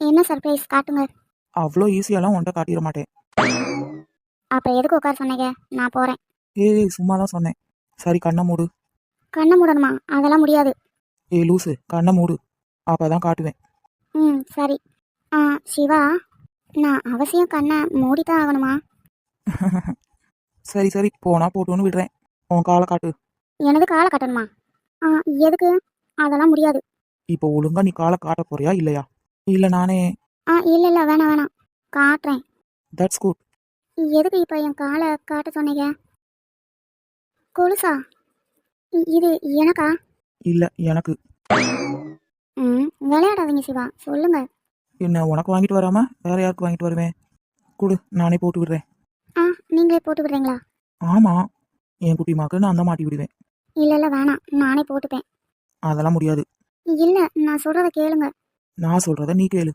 என்ன சர்ப்ரைஸ் காட்டுங்க. அவ்வளோ ஈஸியாலாம் உன்கிட்ட காட்டிட மாட்டேன். அப்போ எதுக்கு உட்கார சொன்னீங்க? நான் போகிறேன். ஏய் சும்மா தான் சொன்னேன். சரி கண்ணை மூடு. கண்ணை மூடணுமா? அதெல்லாம் முடியாது. ஏய் லூசு, கண்ணை மூடு, அப்பதான் காட்டுவேன். ம் சரி. ஆ சிவா, நான் அவசியம் கண்ணை மூடிதான் ஆகணுமா? சரி சரி, போனா போட்டுன்னு விடுறேன். உன் காலை காட்டு. எனது காலை கட்டணுமா? ஆ எதுக்கு? அதெல்லாம் முடியாது. இப்போ ஒழுங்கா நீ காலை காட்ட போறியா இல்லையா? இல்லை நானே. இல்லை இல்லை, வேணாம் வேணாம், காட்டுறேன். That's good. எதுக்கு இப்போ என் காலை காட்ட சொன்னீங்க? கொலுசா? இது எனக்கா? இல்லை எனக்கு. ம் விளையாடாதீங்க சிவா, சொல்லுங்க. என்ன உனக்கு வாங்கிட்டு வராம வேற யாருக்கு வாங்கிட்டு வருவேன்? கொடு, நானே போட்டு விடுறேன். நீங்களே போட்டு விடுறீங்களா? ஆமாம், என் குட்டிமாக்கு நான் தான் மாட்டி விடுவேன். இல்லை இல்லை வேணாம், நானே போட்டுப்பேன். அதெல்லாம் முடியாது. இல்லை, நான் சொல்கிறத கேளுங்க. நான் சொல்கிறத நீ கேளு.